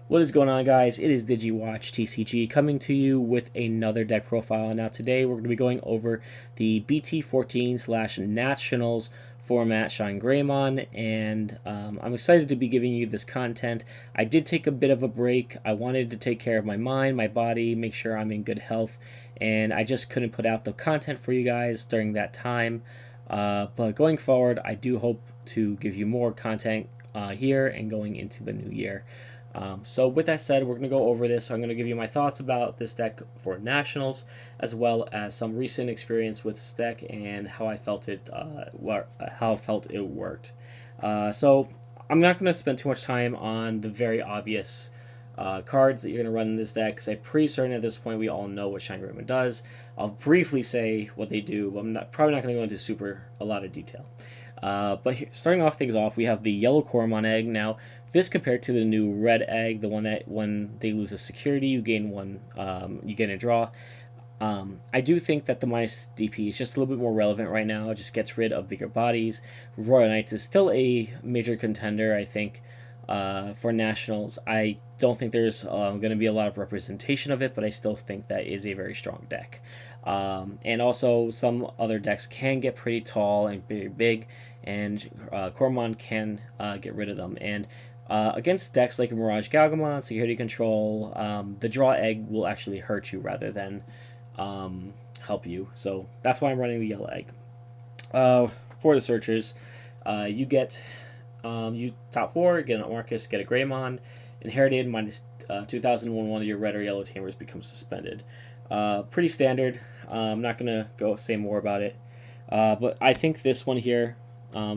What is going on, guys? It is DigiWatch TCG coming to you with another deck profile. Now today we're going to be going over the BT14/Nationals format Shinegreymon, and I'm excited to be giving you this content. I did take a bit of a break. I wanted to take care of my mind, my body, make sure I'm in good health, and I just couldn't put out the content for you guys during that time. But going forward, I do hope to give you more content here and going into the new year. So with that said, we're going to go over this. So I'm going to give you my thoughts about this deck for Nationals, as well as some recent experience with this deck and how I felt it, how I felt it worked. So I'm not going to spend too much time on the very obvious cards that you're going to run in this deck, because I'm pretty certain at this point we all know what Shinegreymon does. I'll briefly say what they do, but probably not going to go into a lot of detail. But here, starting off things off, we have the yellow Coromon egg. Now, this compared to the new red egg, the one that when they lose a security, you gain one, you get a draw. I do think that the minus DP is just a little bit more relevant right now. It just gets rid of bigger bodies. Royal Knights is still a major contender, I think, for Nationals. I don't think there's going to be a lot of representation of it, but I still think that is a very strong deck. And also, some other decks can get pretty tall and very big, and Coromon can get rid of them. And against decks like Mirage Galgamon, Security Control, the draw egg will actually hurt you rather than help you. So that's why I'm running the yellow egg. For the searchers, you get you top 4, get an Marcus, get a Greymon, inherited minus 2000 when one of your red or yellow Tamers becomes suspended. Pretty standard. I'm not gonna go say more about it, but I think this one here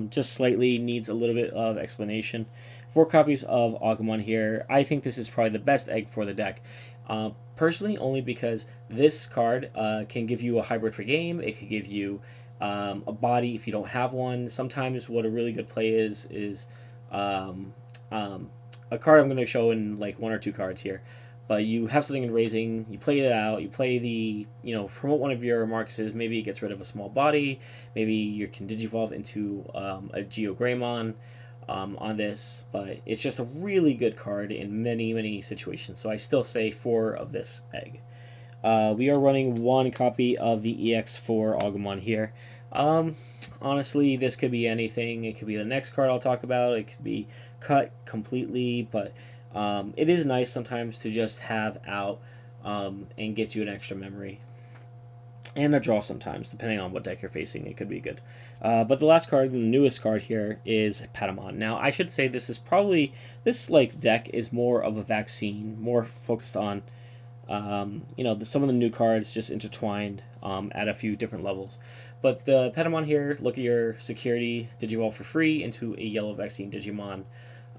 just slightly needs a little bit of explanation. 4 copies of Agumon here. I think this is probably the best egg for the deck. Personally, only because this card can give you a hybrid for game. It could give you a body if you don't have one. Sometimes what a really good play is a card I'm going to show in like 1 or 2 cards here. But you have something in raising, you play it out, you play promote one of your Marcuses, maybe it gets rid of a small body, maybe you can Digivolve into a Geogreymon on this, but it's just a really good card in many, many situations, so I still say 4 of this egg. We are running 1 copy of the EX4 Agumon here. Honestly, this could be anything. It could be the next card I'll talk about, it could be cut completely, but it is nice sometimes to just have out and gets you an extra memory. And a draw sometimes, depending on what deck you're facing, it could be good. But the last card, the newest card here, is Patamon. Now, I should say this deck is more of a vaccine, more focused on, some of the new cards just intertwined at a few different levels. But the Patamon here, look at your security, Digivolve for free into a yellow vaccine Digimon.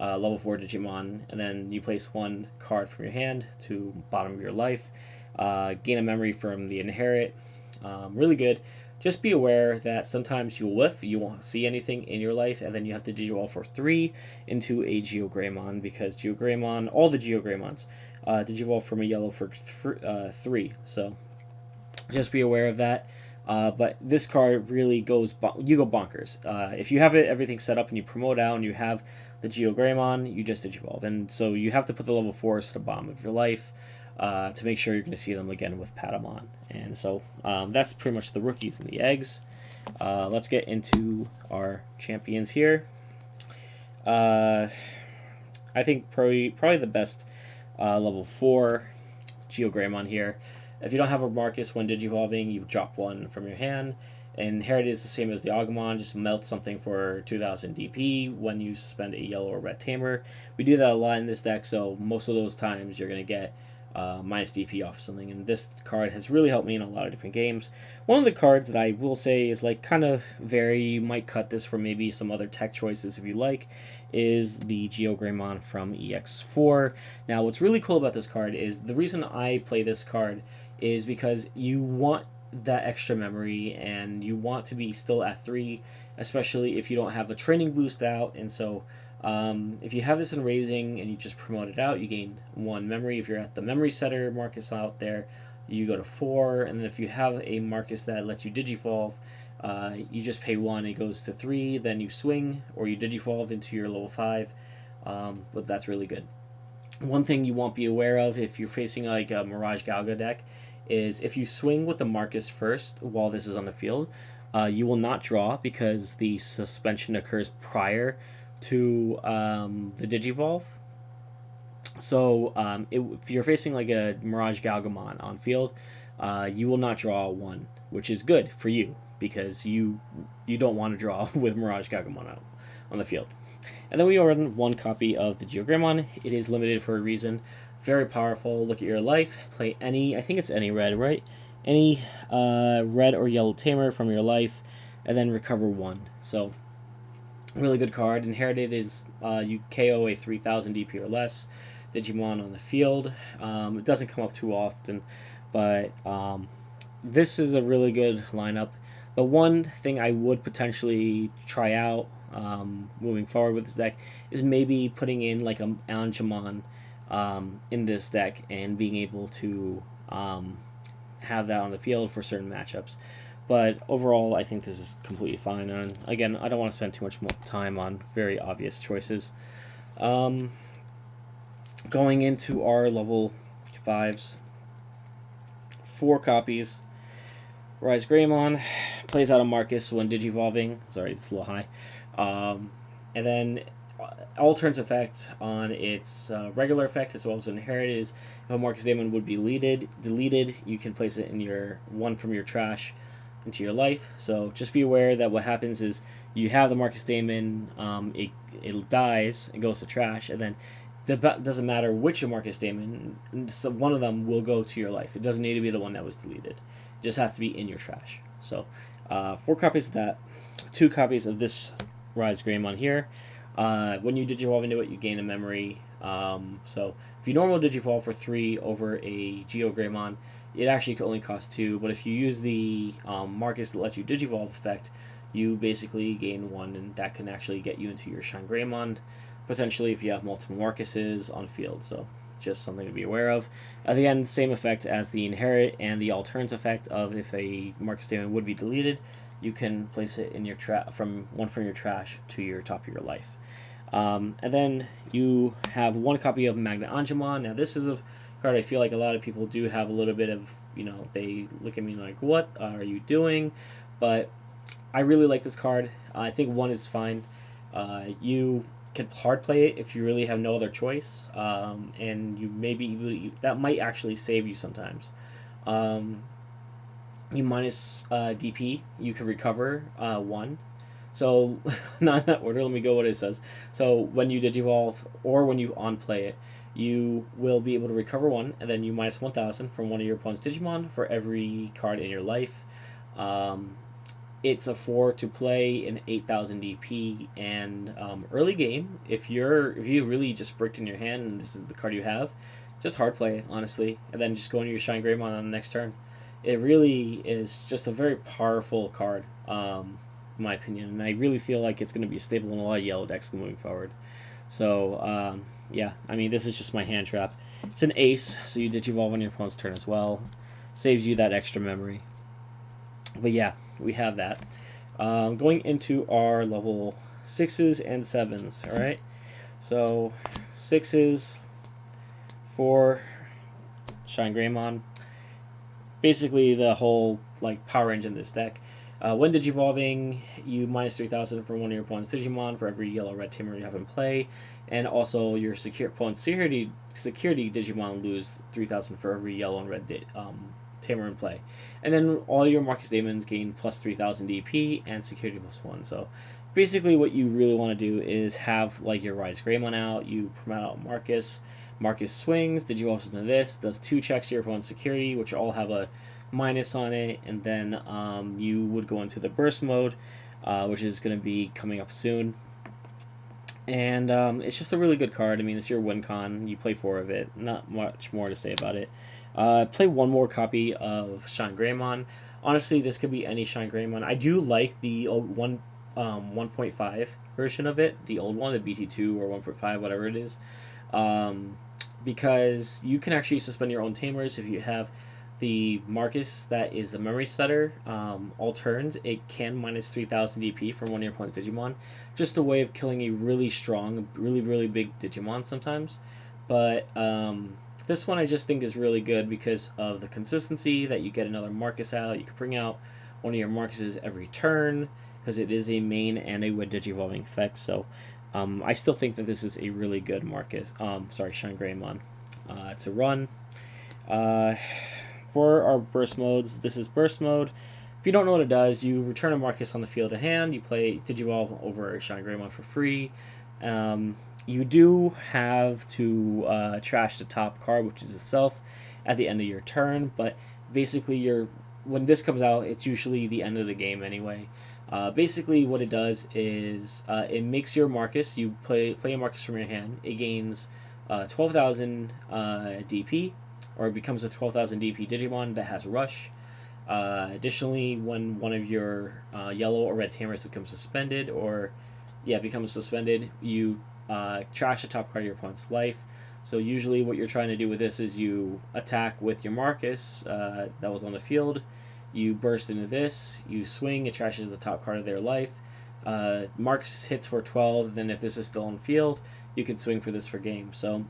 Level 4 Digimon, and then you place 1 card from your hand to bottom of your life. Gain a memory from the inherit. Really good. Just be aware that sometimes you'll whiff, you won't see anything in your life, and then you have to Digivolve for 3 into a Geogreymon, because Geogreymon, all the Geogreymons, Digivolve from a yellow for 3. So just be aware of that. But this card really you go bonkers. If you have everything set up and you promote out and you have the Geogreymon, you just Digivolve. And so you have to put the level 4s to the bottom of your life to make sure you're going to see them again with Patamon. And so that's pretty much the rookies and the eggs. Let's get into our champions here. I think probably the best level 4 Geogreymon here. If you don't have a Marcus when Digivolving, you drop 1 from your hand. Inherited is the same as the Agumon, just melt something for 2000 DP when you suspend a yellow or red Tamer. We do that a lot in this deck, so most of those times you're going to get minus DP off something, and this card has really helped me in a lot of different games. One of the cards that I will say is you might cut this for maybe some other tech choices if you like, is the Geogreymon from EX4. Now, what's really cool about this card is the reason I play this card is because you want that extra memory and you want to be still at 3, especially if you don't have a training boost out. And so if you have this in raising and you just promote it out, you gain 1 memory. If you're at the memory setter Marcus out there, you go to 4, and then if you have a Marcus that lets you Digivolve, you just pay 1, it goes to 3, then you swing or you Digivolve into your level 5, but that's really good. One thing you won't be aware of if you're facing like a Mirage Galga deck is if you swing with the Marcus first while this is on the field, you will not draw because the suspension occurs prior to the Digivolve. So if you're facing like a Mirage Galgamon on field, you will not draw one, which is good for you because you don't want to draw with Mirage Galgamon out on the field. And then we run one copy of the Geogreymon. It is limited for a reason. Very powerful. Look at your life. Play any, I think it's any red, right? Any red or yellow Tamer from your life, and then recover one. So, really good card. Inherited is you KO a 3000 DP or less Digimon on the field. It doesn't come up too often, but this is a really good lineup. The one thing I would potentially try out moving forward with this deck is maybe putting in like a Angemon in this deck and being able to have that on the field for certain matchups. But overall, I think this is completely fine. And again, I don't want to spend too much more time on very obvious choices. Going into our level 5s, 4 copies. Rise Greymon plays out of Marcus when Digivolving. Sorry, it's a little high. And then all turns effect on its regular effect as well as inherited is if a Marcus Daemon would be deleted, you can place it in your one from your trash into your life. So just be aware that what happens is you have the Marcus Daemon, it dies and goes to trash, and then it doesn't matter which Marcus Daemon, so one of them will go to your life. It doesn't need to be the one that was deleted. It just has to be in your trash. So 4 copies of that, 2 copies of this Rise Greymon here. When you Digivolve into it, you gain a memory. So if you normal Digivolve for 3 over a Geogreymon, it actually could only cost 2. But if you use the Marcus that lets you Digivolve effect, you basically gain 1, and that can actually get you into your Shinegreymon, potentially if you have multiple Marcuses on field. So just something to be aware of. At the end, same effect as the Inherit and the Alternates effect of if a Marcus Daemon would be deleted, you can place it in your from your trash to your top of your life. And then you have 1 copy of Magna Angemon. Now this is a card I feel like a lot of people do have a little bit of, they look at me like, what are you doing? But I really like this card. I think 1 is fine. You can hard play it if you really have no other choice, and that might actually save you sometimes. You minus DP, you can recover 1. So, not in that order, let me go what it says. So, when you Digivolve, or when you on-play it, you will be able to recover 1, and then you minus 1000 from one of your opponent's Digimon for every card in your life. It's a 4 to play, an 8000 DP, and early game, if you really just bricked in your hand and this is the card you have, just hard play it, honestly, and then just go into your Shinegreymon on the next turn. It really is just a very powerful card, in my opinion, and I really feel like it's going to be stable in a lot of yellow decks moving forward. So, yeah, I mean, this is just my hand trap. It's an ace, so you Digivolve on your opponent's turn as well. Saves you that extra memory. But yeah, we have that. Going into our level 6s and 7s, alright? So, 6s for Shinegreymon. Basically, the whole power engine of this deck. When Digivolving, you minus 3000 from one of your opponent's Digimon for every yellow-red Tamer you have in play, and also your opponent's security Digimon lose 3000 for every yellow and red Tamer in play. And then all your Marcus Daemons gain plus 3000 DP and security plus 1. So basically what you really want to do is have your Rise Greymon out, you promote out Marcus swings, Digivolves into this, does 2 checks to your opponent's security, which all have a minus on it, and then you would go into the burst mode, which is going to be coming up soon. And it's just a really good card. I mean, it's your win con. You play 4 of it. Not much more to say about it. Play 1 more copy of Shinegreymon. Honestly, this could be any Shinegreymon. I do like the old 1.5 version of it. The old one, the BT2 or 1.5, whatever it is. Because you can actually suspend your own Tamers if you have the Marcus that is the memory setter. All turns, it can minus 3000 DP from one of your opponent's Digimon. Just a way of killing a really strong, really, really big Digimon sometimes. But this one I just think is really good because of the consistency that you get another Marcus out. You can bring out one of your Marcuses every turn because it is a main and a with Digivolving effect. So I still think that this is a really good Marcus. Shinegreymon to run. For our burst modes, this is burst mode. If you don't know what it does, you return a Marcus on the field to hand. You play Digivolve over Shinegreymon for free. You do have to trash the top card, which is itself, at the end of your turn. But basically, when this comes out, it's usually the end of the game anyway. Basically, what it does is it makes your Marcus. You play a Marcus from your hand. It gains 12,000 DP, or it becomes a 12,000 DP Digimon that has Rush. Additionally, when one of your yellow or red Tamers becomes suspended, you trash the top card of your opponent's life. So usually what you're trying to do with this is you attack with your Marcus that was on the field. You burst into this, you swing, it trashes the top card of their life. Marcus hits for 12, then if this is still on field, you can swing for this for game. So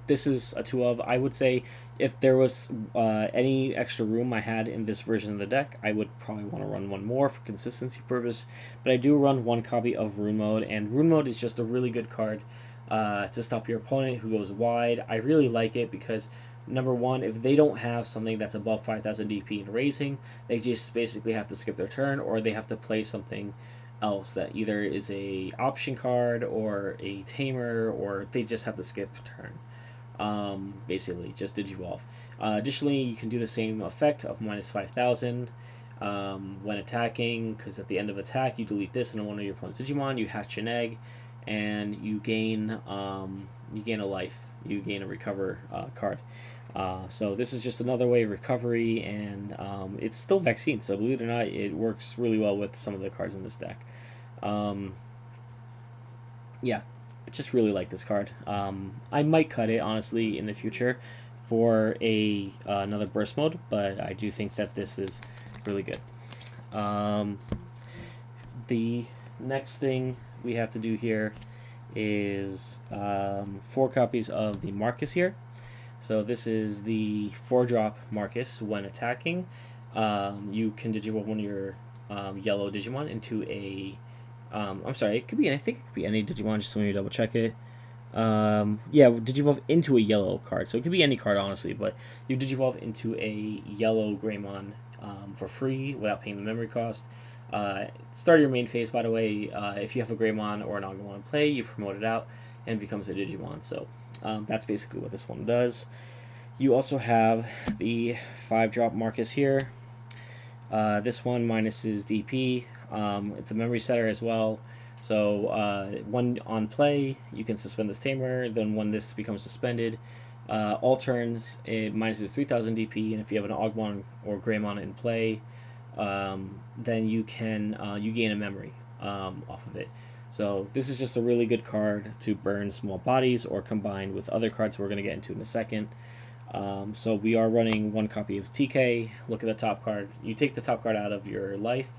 this is a 2 of. I would say if there was any extra room I had in this version of the deck, I would probably want to run one more for consistency purpose. But I do run one copy of Rune Mode, and Rune Mode is just a really good card to stop your opponent who goes wide. I really like it because, number one, if they don't have something that's above 5,000 DP in raising, they just basically have to skip their turn, or they have to play something else that either is a option card or a tamer, or they just have to skip turn. Basically, just Digivolve. Additionally, you can do the same effect of minus 5,000 when attacking, because at the end of attack, you delete this and on one of your opponent's Digimon, you hatch an egg, and you gain a life. You gain a recover card. So this is just another way of recovery, and it's still vaccine, so believe it or not, it works really well with some of the cards in this deck. Yeah, I just really like this card. I might cut it, honestly, in the future for another burst mode, but I do think that this is really good. The next thing we have to do here is 4 copies of the Marcus here. So this is the 4-drop Marcus. When attacking, you can Digivolve one of your yellow Digimon into a... I'm sorry, I think it could be any Digimon, just let me double check it. Yeah, Digivolve into a yellow card. So it could be any card, honestly, but you Digivolve into a yellow Greymon for free without paying the memory cost. Start your main phase, by the way. If you have a Greymon or an Agumon in play, you promote it out and it becomes a Digimon. So that's basically what this one does. You also have the 5-drop Marcus here. This one minuses DP. It's a memory setter as well. So when on play, you can suspend this Tamer. Then when this becomes suspended, all turns it minuses 3,000 DP. And if you have an Agumon or Greymon in play, then you gain a memory off of it. So this is just a really good card to burn small bodies or combine with other cards we're going to get into in a second. So we are running 1 copy of TK. Look at the top card. You take the top card out of your life,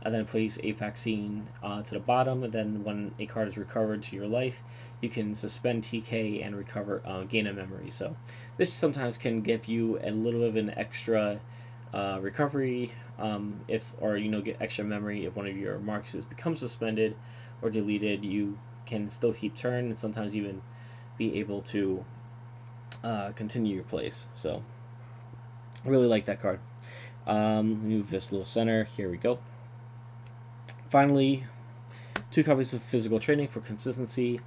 and then place a vaccine to the bottom. And then when a card is recovered to your life, you can suspend TK and recover, gain a memory. So this sometimes can give you a little bit of an extra recovery, get extra memory if one of your Marcuses becomes suspended or deleted. You can still keep turn and sometimes even be able to continue your plays. So I really like that card. Move this little center. Here we go. Finally, 2 copies of physical training for consistency.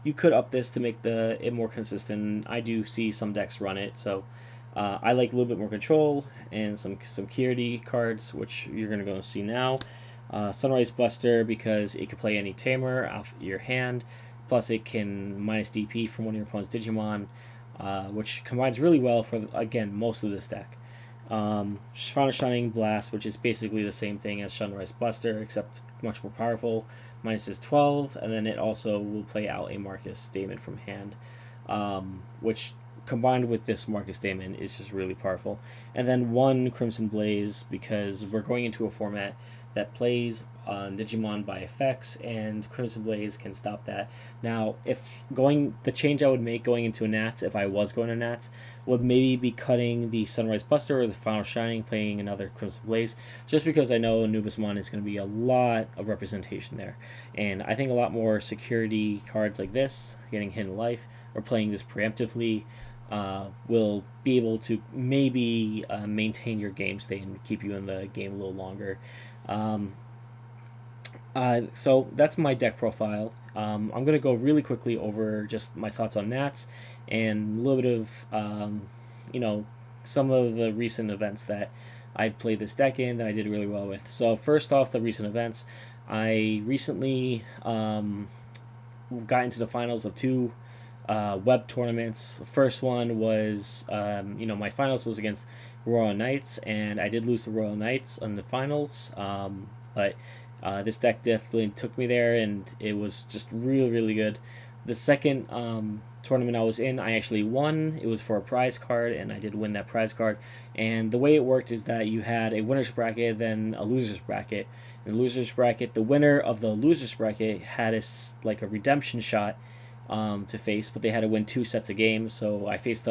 You could up this to make it more consistent. I do see some decks run it, so I like a little bit more control and some security cards, which you're going to go see now. Sunrise Buster, because it can play any Tamer off your hand, plus it can minus DP from one of your opponent's Digimon, which combines really well for, again, most of this deck. Shining Blast, which is basically the same thing as Sunrise Buster, except much more powerful, minuses 12, and then it also will play out a Marcus Daemon from hand, which combined with this Marcus Daemon is just really powerful. And then 1 Crimson Blaze, because we're going into a format that plays Digimon by effects, and Crimson Blaze can stop that. Now, if the change I would make going into a Nats, if I was going to Nats, would maybe be cutting the Sunrise Buster or the Final Shining, playing another Crimson Blaze, just because I know Anubismon is going to be a lot of representation there. And I think a lot more security cards like this, getting Hidden Life, or playing this preemptively, will be able to maybe maintain your game state and keep you in the game a little longer. So that's my deck profile. I'm going to go really quickly over just my thoughts on Nats and a little bit of, some of the recent events that I played this deck in that I did really well with. So first off, the recent events. I recently got into the finals of two web tournaments. The first one was, my finals was against Royal Knights, and I did lose to Royal Knights in the finals, but this deck definitely took me there, and it was just really, really good. The second tournament I was in, I actually won. It was for a prize card, and I did win that prize card. And the way it worked is that you had a winner's bracket, then a loser's bracket. In the loser's bracket, the winner of the loser's bracket had a redemption shot to face, but they had to win 2 sets of games. So I faced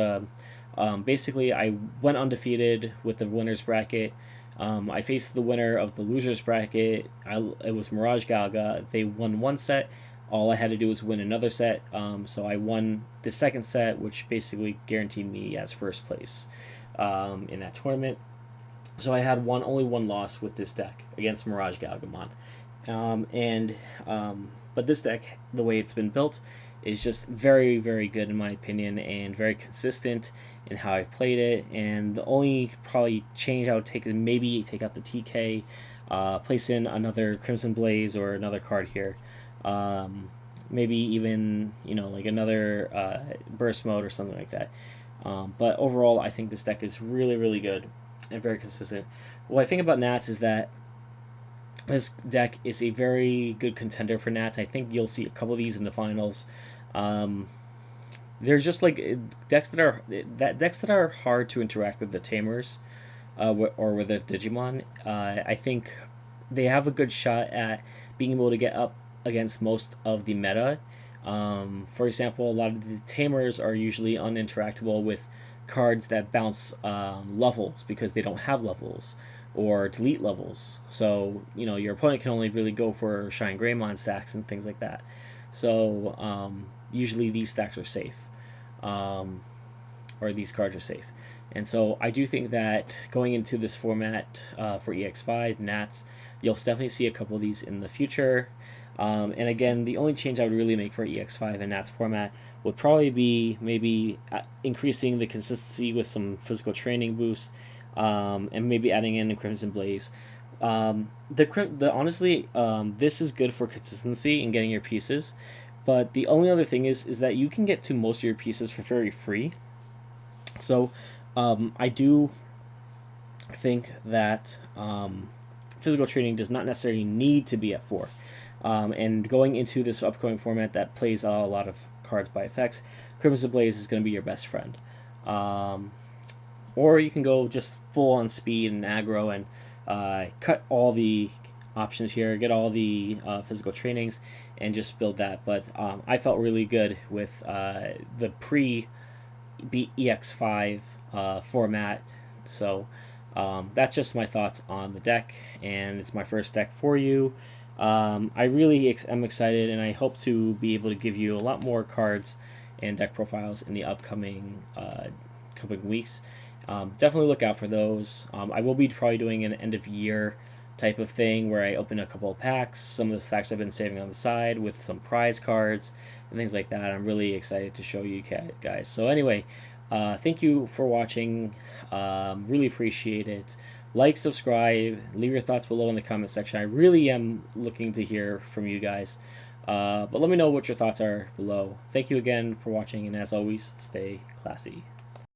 basically I went undefeated with the winner's bracket. I faced the winner of the loser's bracket. It was Mirage Galga. They won 1 set. All I had to do was win another set. So I won the second set, which basically guaranteed me as first place in that tournament. So I had only one loss with this deck against Mirage Galgamon. But this deck, the way it's been built, is just very, very good in my opinion, and very consistent in how I played it. And the only probably change I would take is maybe take out the TK, place in another Crimson Blaze or another card here. Maybe even, another burst mode or something like that. But overall, I think this deck is really, really good and very consistent. What I think about Nats is that this deck is a very good contender for Nats. I think you'll see a couple of these in the finals. There's just decks that are hard to interact with the Tamers, or with the Digimon. I think they have a good shot at being able to get up against most of the meta. For example, a lot of the Tamers are usually uninteractable with cards that bounce levels because they don't have levels or delete levels. So your opponent can only really go for Shinegreymon stacks and things like that. So usually these stacks are safe, or these cards are safe. And so I do think that going into this format for EX5 Nats, you'll definitely see a couple of these in the future. And again, the only change I would really make for EX5 and Nats format would probably be maybe increasing the consistency with some physical training boost, and maybe adding in the Crimson Blaze. Honestly, this is good for consistency and getting your pieces, but the only other thing is that you can get to most of your pieces for very free. So I do think that physical training does not necessarily need to be at 4. And going into this upcoming format that plays a lot of cards by effects, Crimson Blaze is going to be your best friend. Or you can go just full on speed and aggro and cut all the options here, get all the physical trainings, and just build that. But I felt really good with the pre-EX5 format. So that's just my thoughts on the deck, and it's my first deck for you. I really am excited, and I hope to be able to give you a lot more cards and deck profiles in the upcoming weeks. Definitely look out for those. I will be probably doing an end of year type of thing where I open a couple of packs, some of the stacks I've been saving on the side with some prize cards and things like that. I'm really excited to show you guys. So anyway, thank you for watching. Really appreciate it. Like, subscribe, leave your thoughts below in the comment section. I really am looking to hear from you guys. But let me know what your thoughts are below. Thank you again for watching, and as always, stay classy.